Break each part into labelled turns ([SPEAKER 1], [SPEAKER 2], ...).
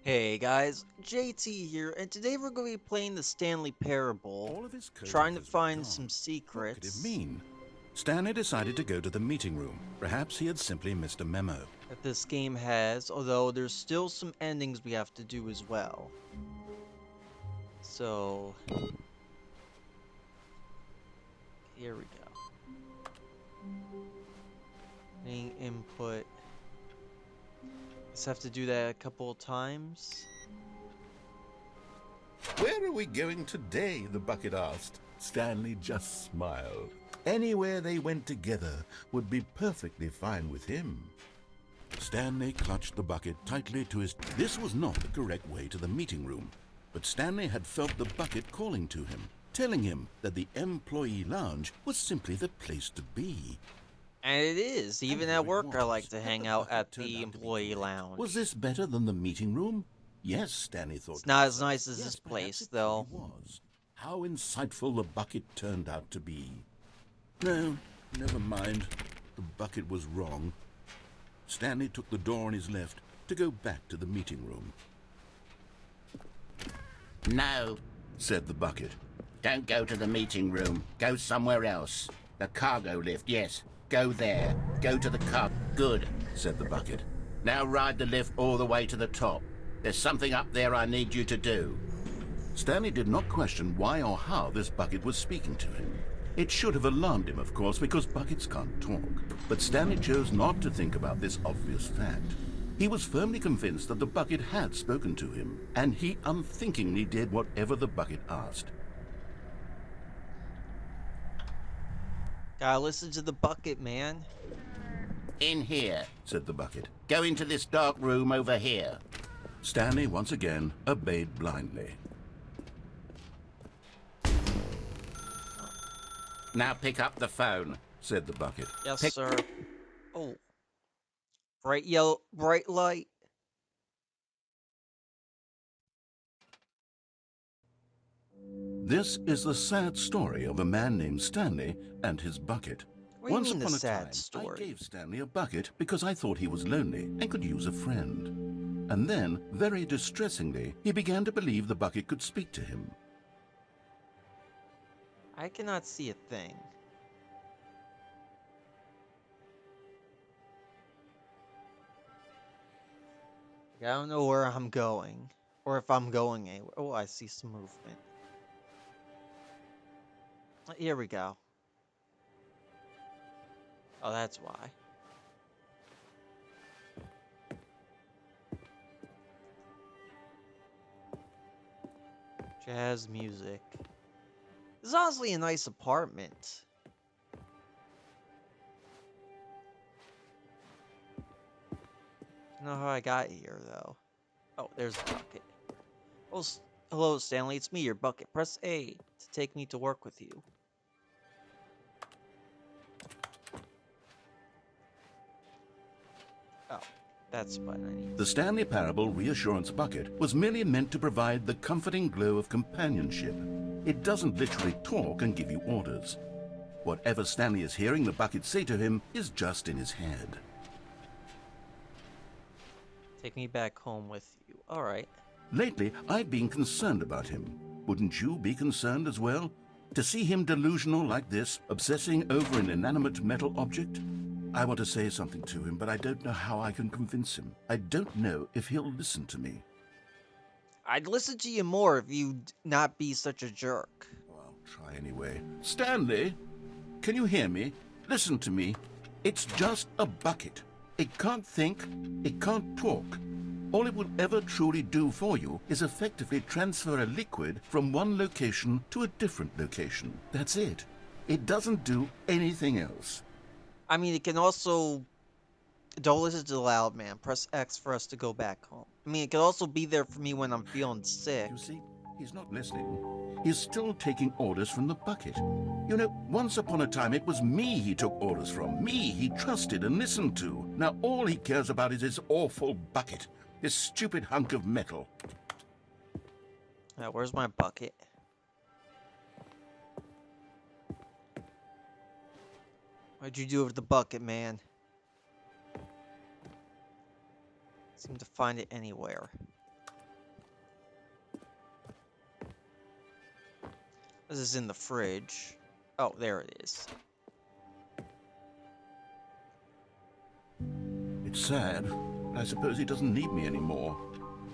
[SPEAKER 1] Hey guys, JT here, and today we're going to be playing the Stanley Parable,
[SPEAKER 2] All of his
[SPEAKER 1] trying to
[SPEAKER 2] co-workers were
[SPEAKER 1] find some
[SPEAKER 2] gone. What could it
[SPEAKER 1] secrets.
[SPEAKER 2] mean? Stanley decided to go to the meeting room. Perhaps he had simply missed a memo.
[SPEAKER 1] That this game has, although there's still some endings we have to do as well. So, here we go. Main input. Just have to do that a couple of times.
[SPEAKER 3] Where are we going today? The bucket asked. Stanley just smiled. Anywhere they went together would be perfectly fine with him.
[SPEAKER 2] Stanley clutched the bucket tightly to his... This was not the correct way to the meeting room, but Stanley had felt the bucket calling to him, telling him that the employee lounge was simply the place to be.
[SPEAKER 1] And it is, even
[SPEAKER 2] And
[SPEAKER 1] at
[SPEAKER 2] here it
[SPEAKER 1] work I like
[SPEAKER 2] was,
[SPEAKER 1] to
[SPEAKER 2] that
[SPEAKER 1] hang
[SPEAKER 2] the
[SPEAKER 1] out
[SPEAKER 2] bucket
[SPEAKER 1] at
[SPEAKER 2] turned
[SPEAKER 1] the
[SPEAKER 2] out to be
[SPEAKER 1] employee
[SPEAKER 2] correct.
[SPEAKER 1] lounge.
[SPEAKER 2] Was this better than the meeting room? Yes, Stanley thought.
[SPEAKER 1] It's
[SPEAKER 2] to
[SPEAKER 1] not as
[SPEAKER 2] himself.
[SPEAKER 1] nice as
[SPEAKER 2] Yes,
[SPEAKER 1] this
[SPEAKER 2] perhaps
[SPEAKER 1] place,
[SPEAKER 2] it
[SPEAKER 1] though.
[SPEAKER 2] truly was. How insightful the bucket turned out to be. No, never mind. The bucket was wrong. Stanley took the door on his left to go back to the meeting room.
[SPEAKER 4] No,
[SPEAKER 2] Said the bucket.
[SPEAKER 4] don't go to the meeting room. Go somewhere else. The cargo lift, yes. Go there. Go to the car. Good,
[SPEAKER 2] Said the bucket.
[SPEAKER 4] now ride the lift all the way to the top. There's something up there I need you to do.
[SPEAKER 2] Stanley did not question why or how this bucket was speaking to him. It should have alarmed him, of course, because buckets can't talk. But Stanley chose not to think about this obvious fact. He was firmly convinced that the bucket had spoken to him, and he unthinkingly did whatever the bucket asked.
[SPEAKER 1] Gotta listen to the bucket, man.
[SPEAKER 4] In here.
[SPEAKER 2] Said the bucket.
[SPEAKER 4] Go into this dark room over here.
[SPEAKER 2] Stanley once again obeyed blindly.
[SPEAKER 4] Now pick up the phone.
[SPEAKER 2] Said the bucket.
[SPEAKER 1] Yes,
[SPEAKER 4] Pick-
[SPEAKER 1] sir. Oh. Bright yellow, bright light.
[SPEAKER 2] This is the sad story of a man named Stanley and his bucket.
[SPEAKER 1] What do you
[SPEAKER 2] Once
[SPEAKER 1] mean the
[SPEAKER 2] upon a
[SPEAKER 1] sad
[SPEAKER 2] time,
[SPEAKER 1] story?
[SPEAKER 2] I gave Stanley a bucket because I thought he was lonely and could use a friend. And then, very distressingly, he began to believe the bucket could speak to him.
[SPEAKER 1] I cannot see a thing. I don't know where I'm going. Or if I'm going anywhere. Oh, I see some movement. Here we go. Oh, that's why. Jazz music. This is honestly a nice apartment. I don't know how I got here, though. Oh, there's the bucket. Oh, hello, Stanley. It's me, your bucket. Press A to take me to work with you. Oh, that's what I need.
[SPEAKER 2] The Stanley Parable Reassurance Bucket was merely meant to provide the comforting glow of companionship. It doesn't literally talk and give you orders. Whatever Stanley is hearing the bucket say to him is just in his head.
[SPEAKER 1] Take me back home with you. Alright.
[SPEAKER 2] Lately, I've been concerned about him. Wouldn't you be concerned as well? To see him delusional like this, obsessing over an inanimate metal object? I want to say something to him, but I don't know how I can convince him. I don't know if he'll listen to me.
[SPEAKER 1] I'd listen to you more if you'd not be such a jerk.
[SPEAKER 2] Well, I'll try anyway. Stanley, can you hear me? Listen to me. It's just a bucket. It can't think, it can't talk. All it will ever truly do for you is effectively transfer a liquid from one location to a different location. That's it. It doesn't do anything else.
[SPEAKER 1] I mean, it can also... Don't listen to the loud man. Press X for us to go back home. I mean, it can also be there for me when I'm feeling sick.
[SPEAKER 2] You see, he's not listening. He's still taking orders from the bucket. You know, once upon a time it was me he took orders from. Me he trusted and listened to. Now all he cares about is his awful bucket. This stupid hunk of metal.
[SPEAKER 1] Where's my bucket? What'd you do with the bucket, man? Seem to find it anywhere. This is in the fridge. Oh, there it is.
[SPEAKER 2] It's sad, but I suppose he doesn't need me anymore.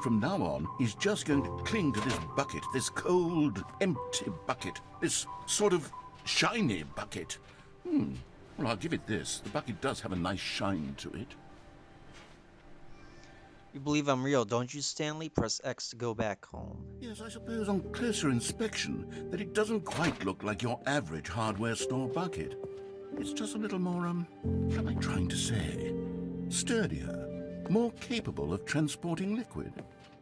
[SPEAKER 2] From now on, he's just going to cling to this bucket, this cold, empty bucket, this sort of shiny bucket. Well, I'll give it this. The bucket does have a nice shine to it.
[SPEAKER 1] You believe I'm real, don't you, Stanley? Press X to go back home.
[SPEAKER 2] Yes, I suppose on closer inspection that it doesn't quite look like your average hardware store bucket. It's just a little more, what am I trying to say? Sturdier, more capable of transporting liquid.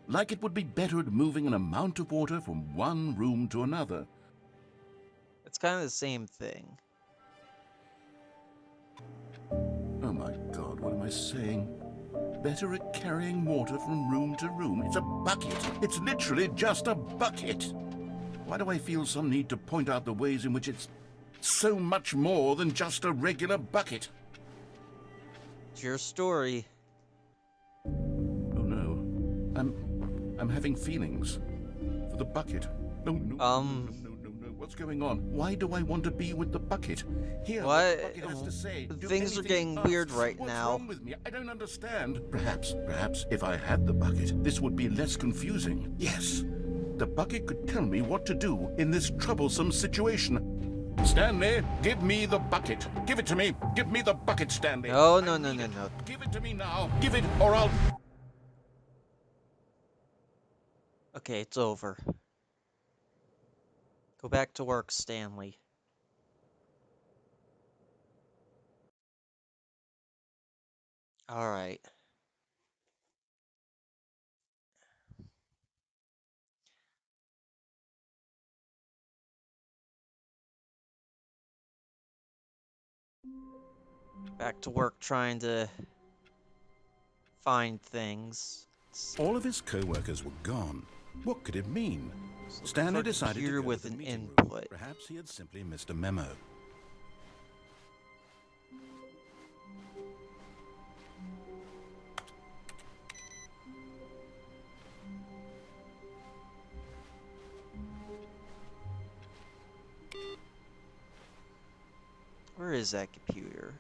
[SPEAKER 2] Like it would be better at moving an amount of water from one room to another.
[SPEAKER 1] It's kind of the same thing.
[SPEAKER 2] Oh my God, what am I saying? Better at carrying water from room to room. It's a bucket. It's literally just a bucket. Why do I feel some need to point out the ways in which it's so much more than just a regular bucket?
[SPEAKER 1] It's your story.
[SPEAKER 2] Oh no. I'm having feelings for the bucket. No. What's going on? Why do I want to be with the bucket? Here,
[SPEAKER 1] What?
[SPEAKER 2] the bucket has to say. Do
[SPEAKER 1] Things are
[SPEAKER 2] anything
[SPEAKER 1] getting
[SPEAKER 2] it
[SPEAKER 1] weird
[SPEAKER 2] asks.
[SPEAKER 1] right
[SPEAKER 2] What's
[SPEAKER 1] now.
[SPEAKER 2] wrong with me? I don't understand. Perhaps if I had the bucket, this would be less confusing. Yes, the bucket could tell me what to do in this troublesome situation. Stanley, give me the bucket. Give it to me. Give me the bucket, Stanley.
[SPEAKER 1] No.
[SPEAKER 2] Give it to me now. Give it, or I'll...
[SPEAKER 1] Okay, it's over. Go back to work, Stanley. Alright. Back to work trying to find things.
[SPEAKER 2] All of his co-workers were gone. What could it mean?
[SPEAKER 1] Looking
[SPEAKER 2] Stanley
[SPEAKER 1] for a
[SPEAKER 2] decided to
[SPEAKER 1] computer
[SPEAKER 2] go
[SPEAKER 1] with
[SPEAKER 2] to the
[SPEAKER 1] an
[SPEAKER 2] meeting room.
[SPEAKER 1] input.
[SPEAKER 2] Perhaps he had simply missed a memo.
[SPEAKER 1] Where is that computer?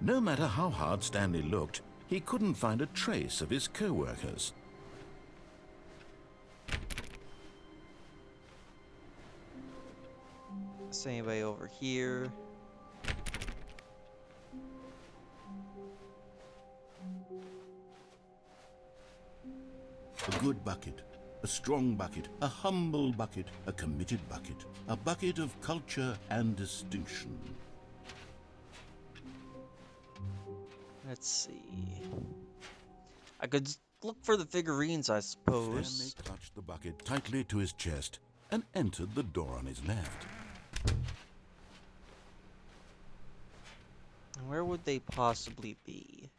[SPEAKER 2] No matter how hard Stanley looked, he couldn't find a trace of his co-workers.
[SPEAKER 1] Is anybody over here?
[SPEAKER 2] A good bucket, a strong bucket, a humble bucket, a committed bucket, a bucket of culture and distinction.
[SPEAKER 1] Let's see. I could look for the figurines, I suppose.
[SPEAKER 2] Stanley clutched the bucket tightly to his chest and entered the door on his left.
[SPEAKER 1] Where would they possibly be?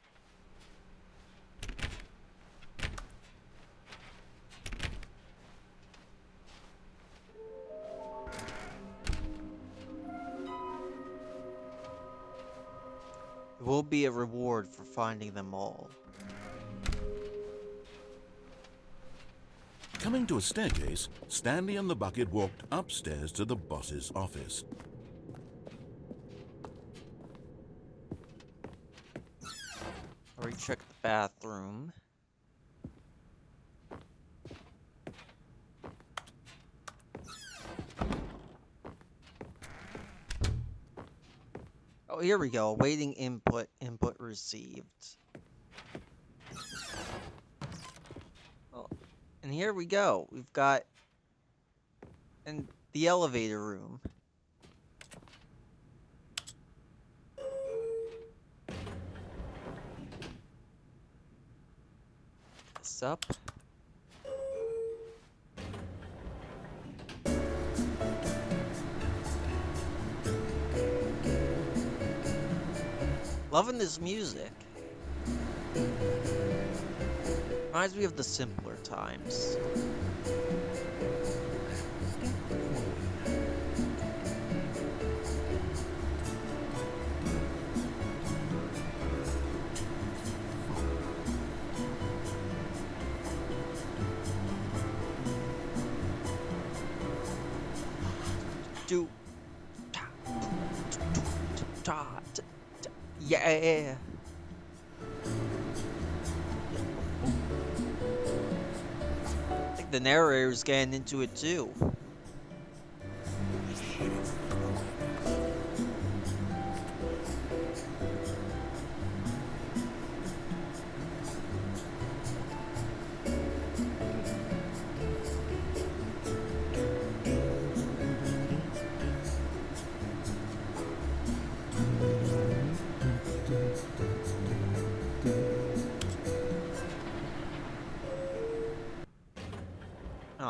[SPEAKER 1] There will be a reward for finding them all.
[SPEAKER 2] Coming to a staircase, Stanley and the bucket walked upstairs to the boss's office.
[SPEAKER 1] Already checked the bathroom. Oh, here we go. Waiting input. Input received. Oh, and here we go. We've got in the elevator room. This up. Loving this music. Reminds me of the simpler times. do, ta, ta, ta, ta. Yeah. I think the narrator's getting into it too.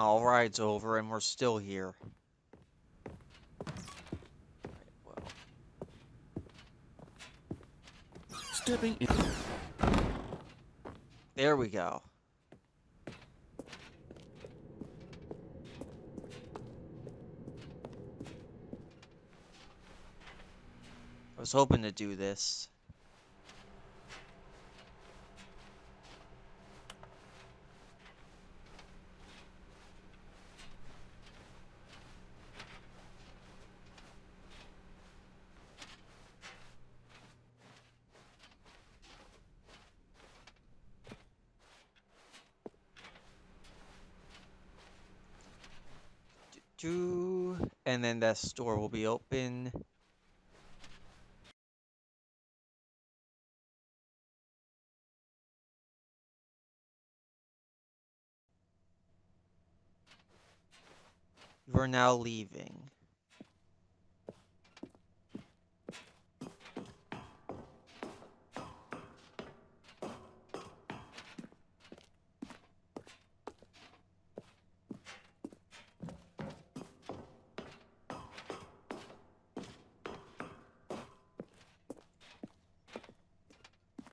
[SPEAKER 1] All ride's over and we're still here. Well,
[SPEAKER 2] Stepping in.
[SPEAKER 1] there we go. I was hoping to do this. And then that store will be open. We're now leaving.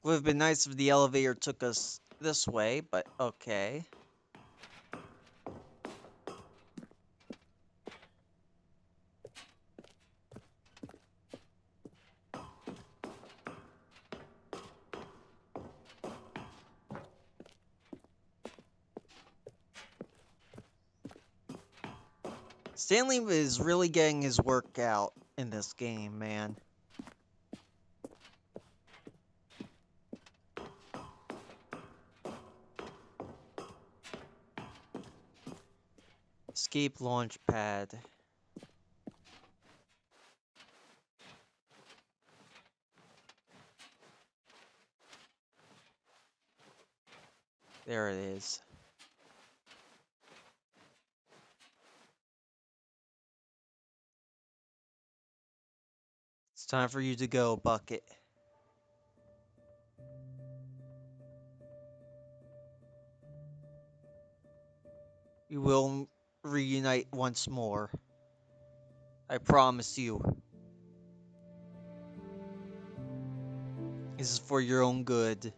[SPEAKER 1] Would have been nice if the elevator took us this way, but okay. Stanley is really getting his work out in this game, man. Escape launch pad. There it is. It's time for you to go, Bucket. We will reunite once more. I promise you. This is for your own good.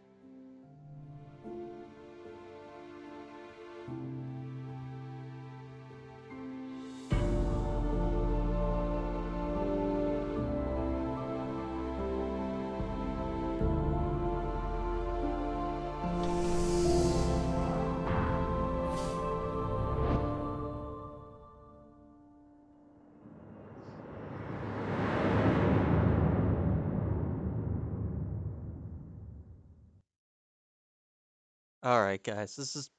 [SPEAKER 1] Alright, guys, this is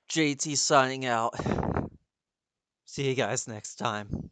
[SPEAKER 1] JT signing out. See you guys next time.